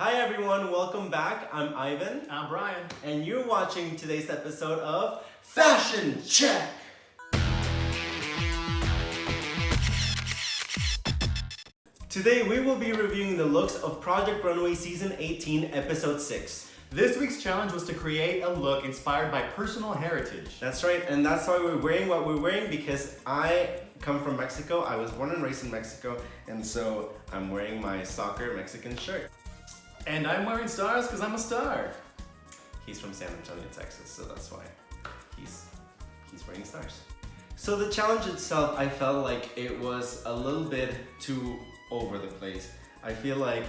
Hi everyone, welcome back. I'm Ivan. I'm Brian. And you're watching today's episode of Fashion Check. Today we will be reviewing the looks of Project Runway Season 18, Episode 6. This week's challenge was to create a look inspired by personal heritage. That's right, and that's why we're wearing what we're wearing, because I come from Mexico. I was born and raised in Mexico, and so I'm wearing my soccer Mexican shirt. And I'm wearing stars because I'm a star. He's from San Antonio, Texas, so that's why he's wearing stars. So the challenge itself, I felt like it was a little bit too over the place. I feel like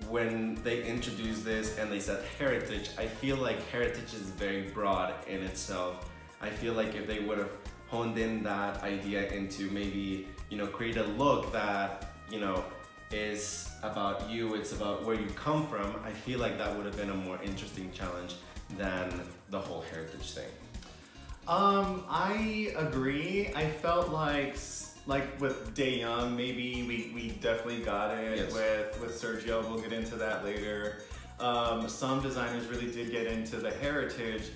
when they introduced this and they said heritage, I feel like heritage is very broad in itself. I feel like if they would have honed in that idea into maybe, create a look that, is about you, it's about where you come from, I feel like that would have been a more interesting challenge than the whole heritage thing. I agree. I felt like with Daejung, maybe we definitely got it. Yes. With Sergio, we'll get into that later. Some designers really did get into the heritage,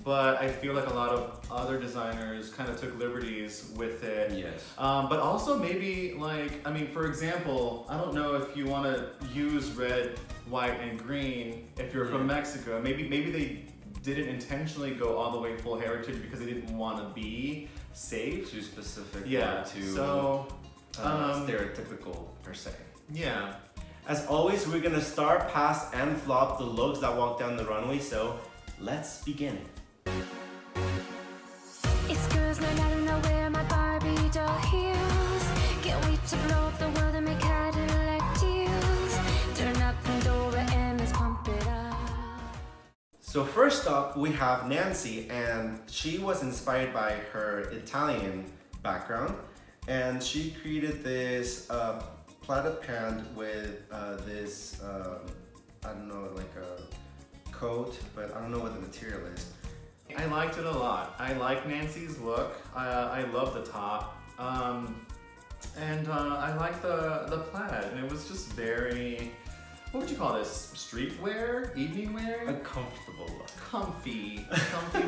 but I feel like a lot of other designers kind of took liberties with it. Yes. But also maybe for example, I don't know if you want to use red, white, and green if you're from Mexico. Maybe they didn't intentionally go all the way full heritage because they didn't want to be safe. Too specific. Yeah. Or too stereotypical per se. Yeah. As always, we're gonna star, pass, and flop the looks that walk down the runway, so let's begin. It's girls night out of nowhere, my Barbie doll heels. Can't wait to blow up the world and make Cadillac deals. Turn up Pandora and let's pump it up. So first up, we have Nancy, and she was inspired by her Italian background, and she created this plaited pant with this, I don't know, like a coat, but I don't know what the material is. I liked it a lot. I like Nancy's look. I love the top. And I like the plaid. And it was just very, what would you call this? Streetwear? Evening wear? A comfortable look. Comfy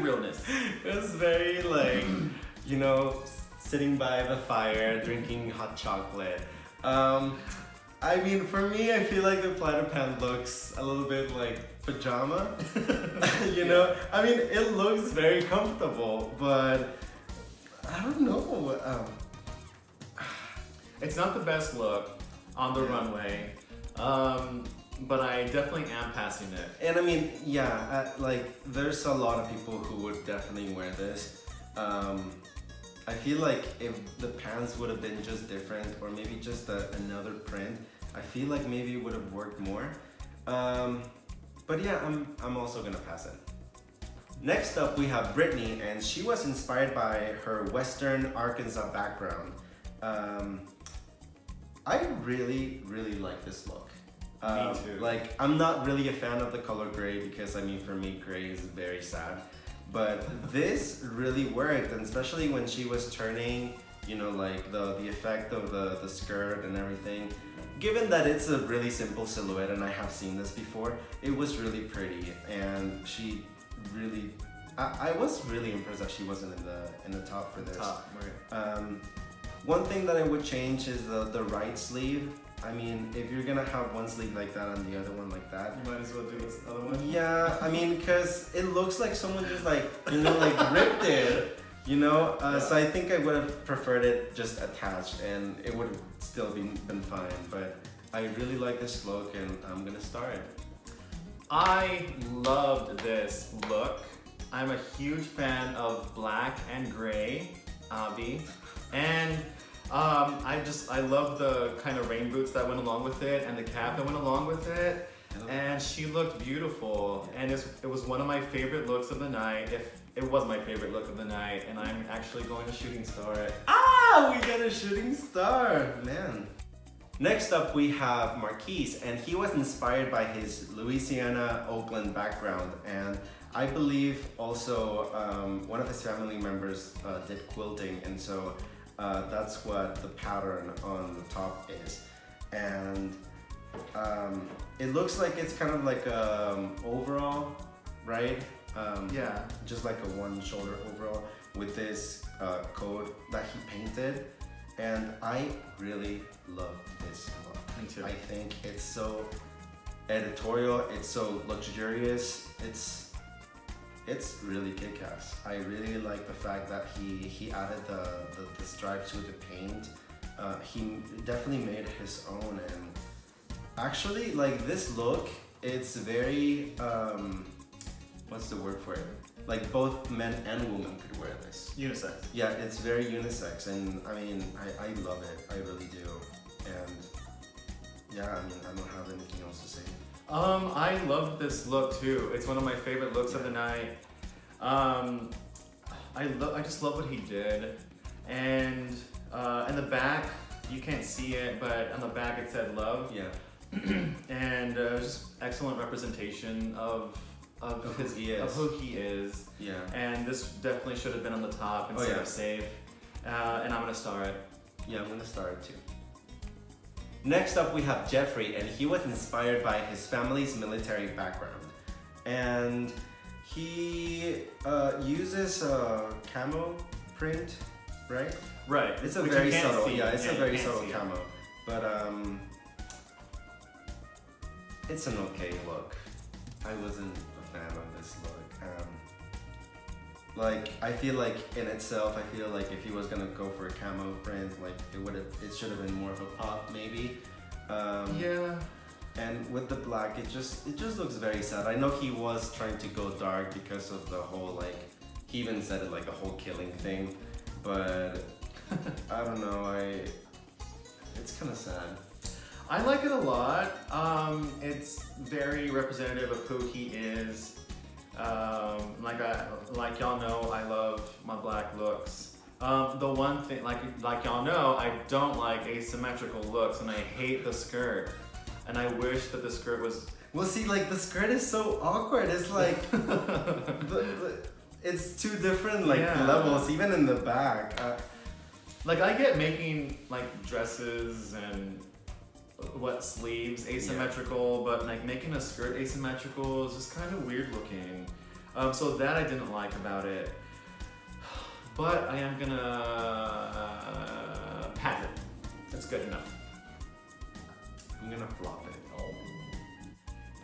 realness. It was very like, sitting by the fire, drinking hot chocolate. For me, I feel like the plaited pant looks a little bit like pajama. It looks very comfortable, but I don't know. It's not the best look on the runway, but I definitely am passing it. And there's a lot of people who would definitely wear this. I feel like if the pants would have been just different, or maybe just another print, I feel like maybe it would have worked more. But yeah, I'm also gonna pass it. Next up, we have Brittany, and she was inspired by her Western Arkansas background. I really, really like this look. Me too. I'm not really a fan of the color gray because, for me, gray is very sad. But this really worked, and especially when she was turning, the effect of the skirt and everything. Given that it's a really simple silhouette, and I have seen this before, it was really pretty, and she really, I was really impressed that she wasn't in the top for this. Top, right. One thing that I would change is the right sleeve. If you're gonna have one sleeve like that and the other one like that, You might as well do this other one. yeah, because it looks like someone just ripped it, So I think I would have preferred it just attached, and it would have still been fine. But I really like this look, and I'm gonna star it. I loved this look. I'm a huge fan of black and gray, Abby, and I love the kind of rain boots that went along with it and the cap that went along with it. And she looked beautiful, and it was one of my favorite looks of the night. It was my favorite look of the night, and I'm actually going to shooting star it. We got a shooting star, man. Next up, we have Marquis, and he was inspired by his Louisiana, Oakland background, and I believe also one of his family members did quilting, and so that's what the pattern on the top is. And It looks like it's kind of like overall, right? Yeah. Just like a one shoulder overall with this coat that he painted. And I really love this look. Me too. I think it's so editorial, it's so luxurious, it's really kick-ass. I really like the fact that he added the stripes with the paint. He definitely made his own, and actually like this look, it's very what's the word for it? Like both men and women could wear this. Unisex. Yeah, it's very unisex, and I mean, I love it. I really do. And yeah, I mean, I don't have anything else to say. I love this look too. It's one of my favorite looks of the night. I just love what he did. And in the back, you can't see it, but on the back it said love. Yeah. And it was just excellent representation of who he is. Yeah. And this definitely should have been on the top instead of safe. And I'm gonna star it. Yeah, I'm gonna star it too. Next up we have Jeffery, and he was inspired by his family's military background. And he uses a camo print, right? Right. It's a Which very you can't subtle, see. yeah, it's a very you can't subtle see it. camo. But it's an okay look. I wasn't a fan of this look. Like, I feel like in itself, I feel like if he was gonna go for a camo print, like it should have been more of a pop maybe. Yeah. And with the black, it just looks very sad. I know he was trying to go dark because of the whole, like, he even said it like a whole killing thing, but I don't know, it's kind of sad. I like it a lot. It's very representative of who he is. Like y'all know, I love my black looks. The one thing, like y'all know, I don't like asymmetrical looks, and I hate the skirt. And I wish that the skirt was. Well, see, like the skirt is so awkward. It's like it's two different levels, even in the back. Like I get making like dresses and sleeves asymmetrical, but like making a skirt asymmetrical is just kind of weird looking. So that I didn't like about it. But I am gonna pass it. That's good enough. I'm gonna flop it. Oh.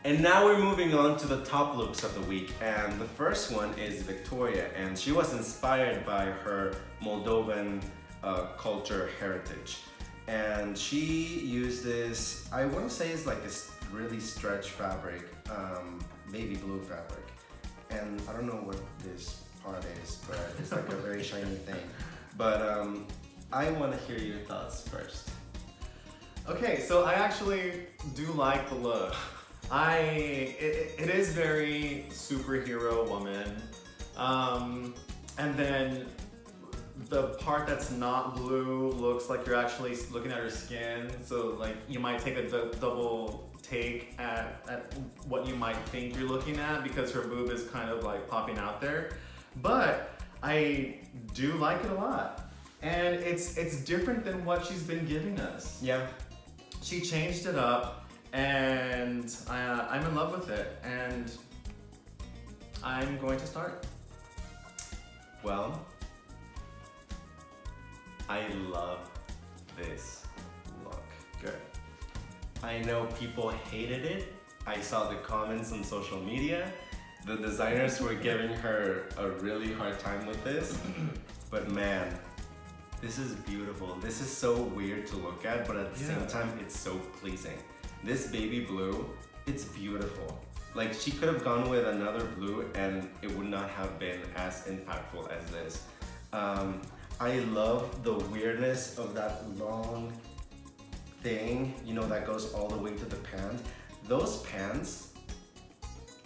And now we're moving on to the top looks of the week, and the first one is Victoria, and she was inspired by her Moldovan culture heritage. And she used this, I want to say it's like this really stretch fabric, baby blue fabric. And I don't know what this part is, but it's like a very shiny thing. But I want to hear your thoughts first. Okay, so I actually do like the look. It is very superhero woman. And then the part that's not blue looks like you're actually looking at her skin. So like you might take a double take at what you might think you're looking at because her boob is kind of like popping out there. But I do like it a lot. And it's different than what she's been giving us. Yeah. She changed it up, and I'm in love with it, and I'm going to start. Well, I love this look. Good. I know people hated it. I saw the comments on social media. The designers were giving her a really hard time with this, but man, this is beautiful. This is so weird to look at, but at the same time, it's so pleasing. This baby blue, it's beautiful. Like she could have gone with another blue and it would not have been as impactful as this. I love the weirdness of that long thing, you know, that goes all the way to the pants. Those pants,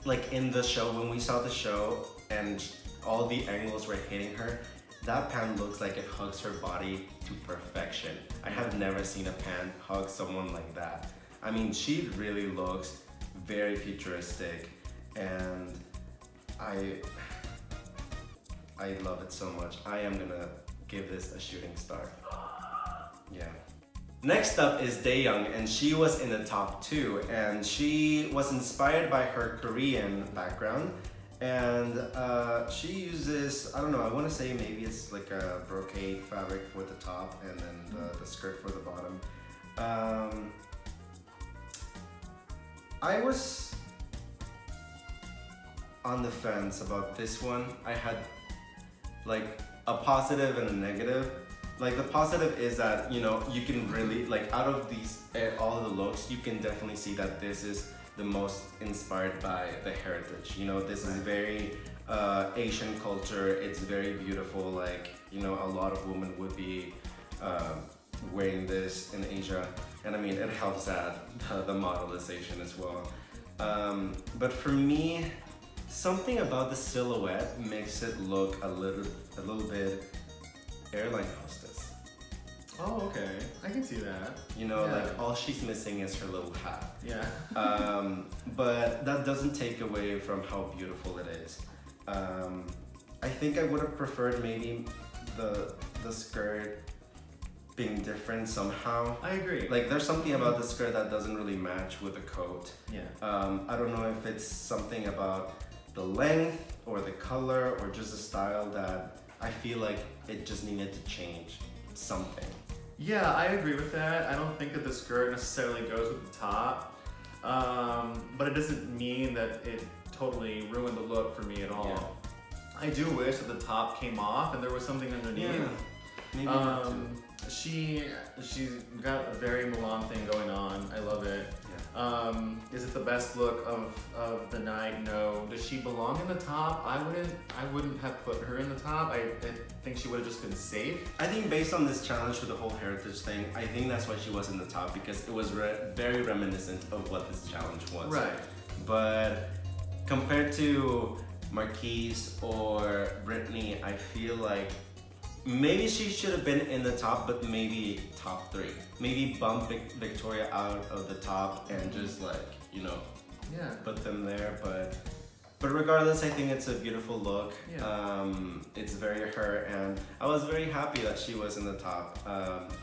like in the show, when we saw the show and all the angles were hitting her, that pant looks like it hugs her body to perfection. I have never seen a pant hug someone like that. I mean, she really looks very futuristic, and I love it so much. I am gonna give this a shooting star. Yeah. Next up is Daejung, and she was in the top 2, and she was inspired by her Korean background, and she uses, I don't know, I want to say maybe it's like a brocade fabric for the top and then the skirt for the bottom. I was on the fence about this one. I had like a positive and a negative. Like the positive is that, you know, you can really, like out of these, all of the looks, you can definitely see that this is the most inspired by the heritage. You know, this is very Asian culture. It's very beautiful. Like, you know, a lot of women would be wearing this in Asia. And I mean, it helps add the modelization as well. But for me, something about the silhouette makes it look a little bit airline hostess. Oh, okay. I can see that. You know, like all she's missing is her little hat. Yeah. But that doesn't take away from how beautiful it is. I think I would have preferred maybe the skirt being different somehow. I agree. Like there's something about the skirt that doesn't really match with the coat. Yeah. I don't know if it's something about the length or the color or just the style that I feel like it just needed to change something. Yeah, I agree with that. I don't think that the skirt necessarily goes with the top, but it doesn't mean that it totally ruined the look for me at all. Yeah. I do wish that the top came off and there was something underneath. Yeah, maybe that too. She's got a very Milan thing going on. I love it. Yeah. Is it the best look of the night? No. Does she belong in the top? I wouldn't have put her in the top. I think she would have just been safe. I think based on this challenge for the whole heritage thing, I think that's why she was in the top, because it was very reminiscent of what this challenge was. Right. But compared to Marquis or Brittany, I feel like maybe she should have been in the top, but maybe top 3. Maybe bump Victoria out of the top and just like, you know, put them there. But regardless, I think it's a beautiful look. Yeah. It's very her, and I was very happy that she was in the top.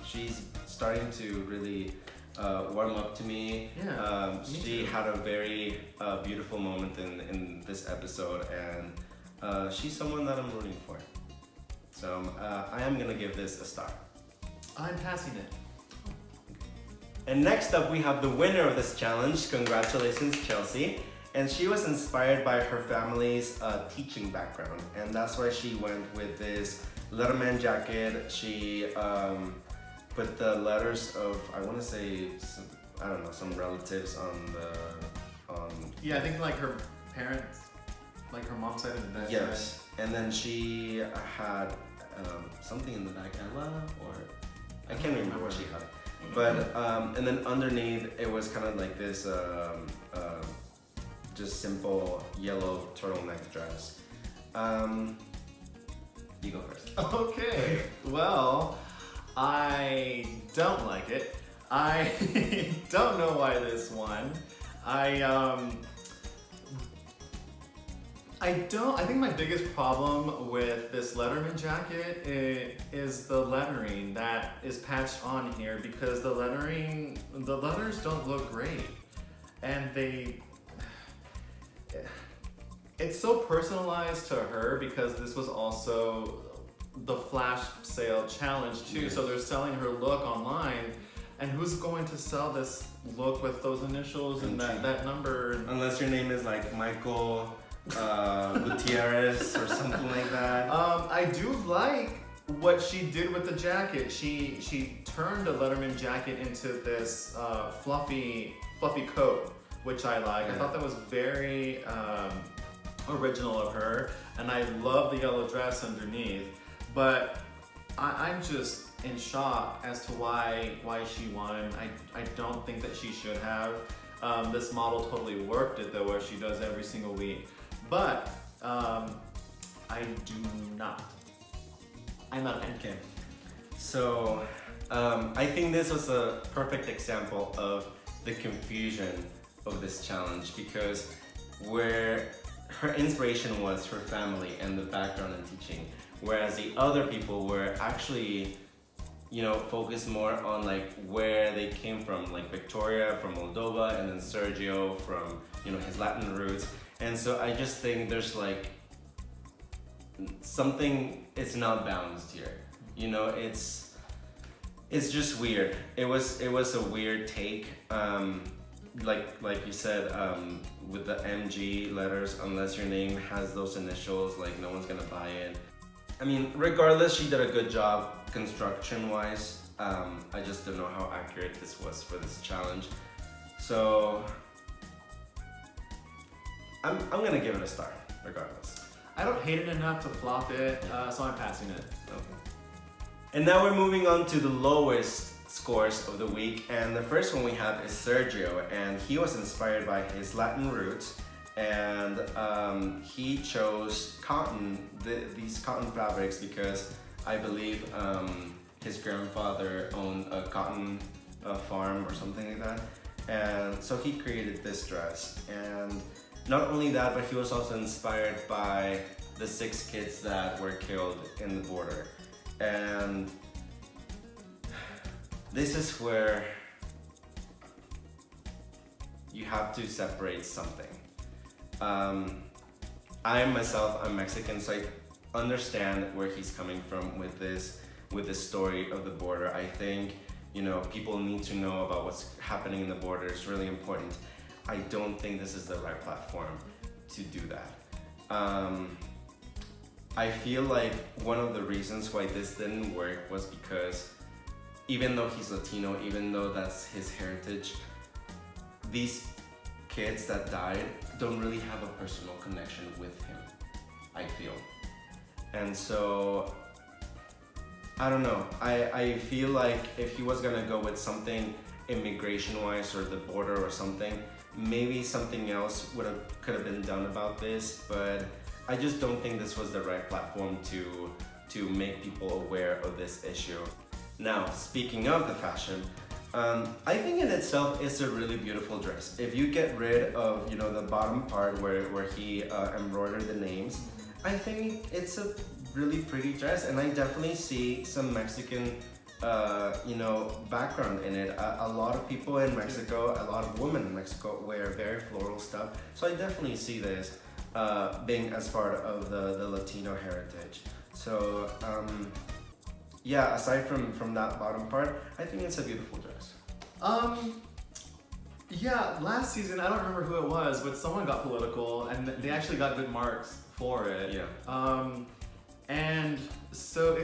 She's starting to really warm up to me. Yeah, me she too. had a very beautiful moment in this episode, and she's someone that I'm rooting for. So I am gonna give this a star. I'm passing it. And next up we have the winner of this challenge. Congratulations, Chelsea. And she was inspired by her family's teaching background. And that's why she went with this Letterman jacket. She put the letters of, I wanna say, some relatives on Yeah, I think like her parents, like her mom's side and dad's side. Yes. And then she had something in the back, Ella, or I can't remember what she had. But and then underneath it was kind of like this just simple yellow turtleneck dress. You go first. Okay. Well, I don't like it. I don't know why this won. I think my biggest problem with this Letterman jacket is the lettering that is patched on here, because the letters don't look great. And it's so personalized to her, because this was also the flash sale challenge too. So they're selling her look online. And who's going to sell this look with those initials and that number? Unless your name is like Michael Gutierrez or something like that. I do like what she did with the jacket. She turned a Letterman jacket into this fluffy coat, which I like. I thought that was very original of her, and I love the yellow dress underneath. But I'm just in shock as to why she won. I don't think that she should have. This model totally worked it though, as she does every single week. But I do not. I'm not a fan. Okay. So I think this was a perfect example of the confusion of this challenge, because where her inspiration was her family and the background in teaching, whereas the other people were actually, focus more on like where they came from, like Victoria from Moldova and then Sergio from, his Latin roots. And so I just think there's like something, it's not balanced here. It's just weird. It was a weird take. Like you said, with the MG letters, unless your name has those initials, like no one's gonna buy it. I mean, regardless, she did a good job construction-wise. I just don't know how accurate this was for this challenge. So I'm gonna give it a star, regardless. I don't hate it enough to flop it, so I'm passing it. Okay. And now we're moving on to the lowest scores of the week, and the first one we have is Sergio, and he was inspired by his Latin roots, and he chose cotton, these cotton fabrics, because I believe his grandfather owned a cotton farm or something like that, and so he created this dress. And not only that, but he was also inspired by the 6 kids that were killed in the border. And this is where you have to separate something. I'm Mexican, so I understand where he's coming from with this story of the border. I think, people need to know about what's happening in the border. It's really important. I don't think this is the right platform to do that. I feel like one of the reasons why this didn't work was because even though he's Latino, even though that's his heritage, these kids that died don't really have a personal connection with him, I feel. And so, I don't know, I feel like if he was gonna go with something immigration-wise or the border or something, maybe something else could have been done about this, but I just don't think this was the right platform to make people aware of this issue. Now, speaking of the fashion, I think in itself it's a really beautiful dress. If you get rid of, the bottom part where he embroidered the names, I think it's a really pretty dress, and I definitely see some Mexican background in it. A lot of people in Mexico, a lot of women in Mexico wear very floral stuff, so I definitely see this being as part of the Latino heritage. So yeah, aside from that bottom part, I think it's a beautiful dress. Yeah, last season, I don't remember who it was, but someone got political and they actually got good marks for it. Yeah. And so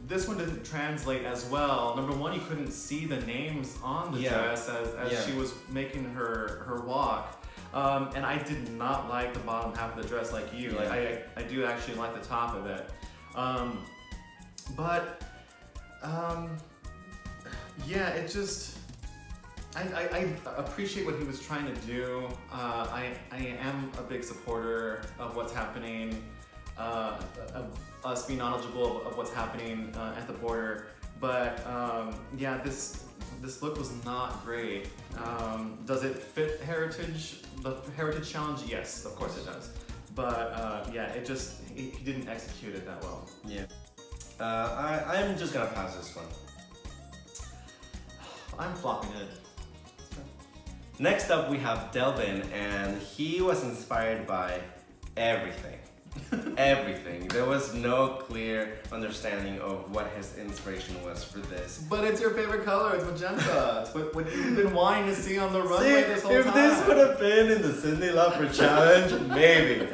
this one didn't translate as well. Number one, you couldn't see the names on the dress as she was making her walk. And I did not like the bottom half of the dress like you. Yeah. Like I do actually like the top of it. But yeah, it just, I appreciate what he was trying to do. I am a big supporter of what's happening, of us being knowledgeable of what's happening at the border. But yeah, this look was not great. Does it fit the Heritage Challenge? Yes, of course it does. But yeah, he didn't execute it that well. Yeah. I'm just gonna pass this one. I'm flopping it. Next up we have Delvin, and he was inspired by everything. Everything. There was no clear understanding of what his inspiration was for this. But it's your favorite color, it's magenta. It's what you've been wanting to see on the runway this whole time. If this would have been in the Cyndi Lauper challenge, maybe.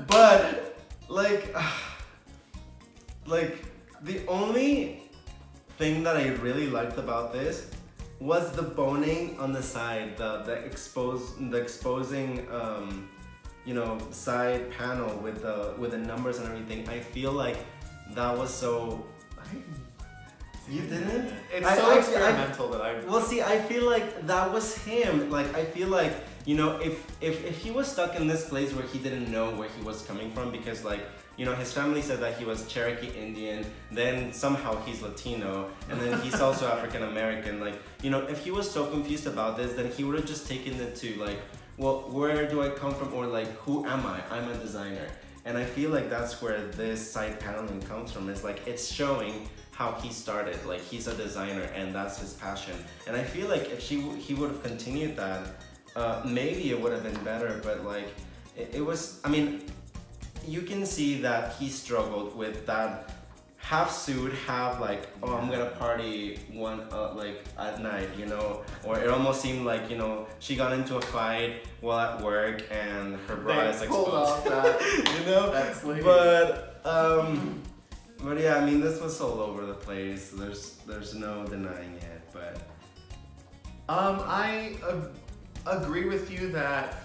But like the only thing that I really liked about this was the boning on the side, the exposing side panel with the numbers and everything. I feel like that was so. You didn't? It's so experimental that I. Well, see, I feel like that was him. Like, I feel like, if he was stuck in this place where he didn't know where he was coming from, because his family said that he was Cherokee Indian, then somehow he's Latino, and then he's also African American. If he was so confused about this, then he would have just taken it to well, where do I come from, or who am I? I'm a designer. And I feel like that's where this side paneling comes from. It's it's showing how he started. Like, he's a designer and that's his passion. And I feel like if he would have continued that, maybe it would have been better. But like, it was, I mean, you can see that he struggled with that half suit, half like, oh, I'm gonna party like at night, you know, or it almost seemed like, you know, she got into a fight while at work and her bra is exposed. Off that. You know, That's like... but yeah, I mean, this was all over the place. There's no denying it. But I agree with you that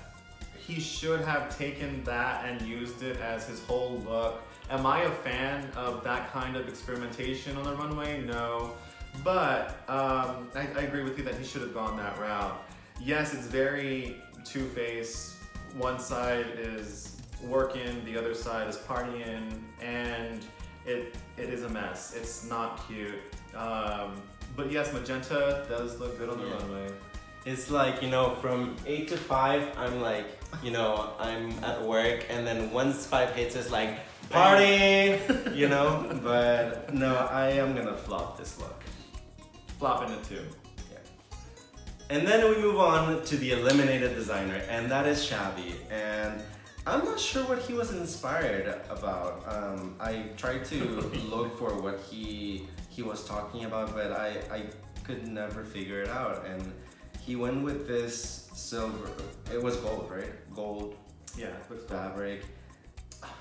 he should have taken that and used it as his whole look. Am I a fan of that kind of experimentation on the runway? No. But I agree with you that he should have gone that route. Yes, it's very two-faced. One side is working, the other side is partying, and it is a mess. It's not cute. But yes, magenta does look good on the runway. It's like, you know, from 8 to 5, I'm like, you know, I'm at work, and then once 5 hits, it's like, party, you know? But no, I am gonna flop this look. Flopping it too. Yeah. And then we move on to the eliminated designer, and that is Shabby. And I'm not sure what he was inspired about. I tried to look for what he was talking about, but I could never figure it out. And he went with this silver, it was gold, right? Gold. Yeah, it looks fabric.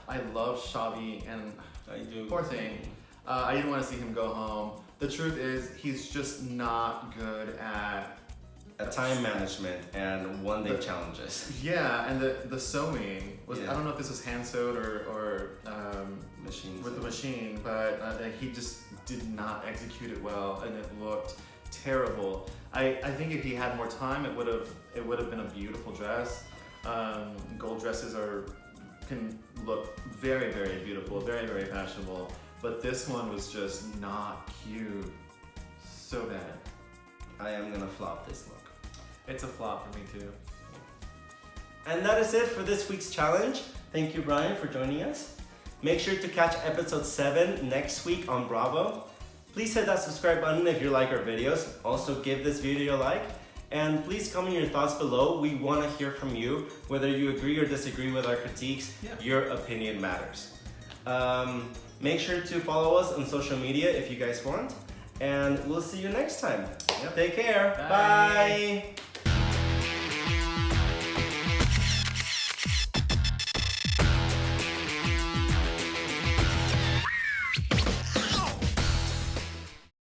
I love Shabby, and I do. Poor thing. I didn't want to see him go home. The truth is, he's just not good at time management and one-day challenges. Yeah, and the sewing was, I don't know if this was hand sewed or machine with the machine, but he just did not execute it well, and it looked terrible. I think if he had more time, it would have been a beautiful dress. Gold dresses can look very, very beautiful, very, very fashionable, but this one was just not cute. So bad. I am gonna flop this look. It's a flop for me too. And that is it for this week's challenge. Thank you, Brian, for joining us. Make sure to catch episode 7 next week on Bravo. Please hit that subscribe button if you like our videos. Also give this video a like. And please comment your thoughts below. We want to hear from you. Whether you agree or disagree with our critiques, your opinion matters. Make sure to follow us on social media if you guys want. And we'll see you next time. Take care. Bye. Bye.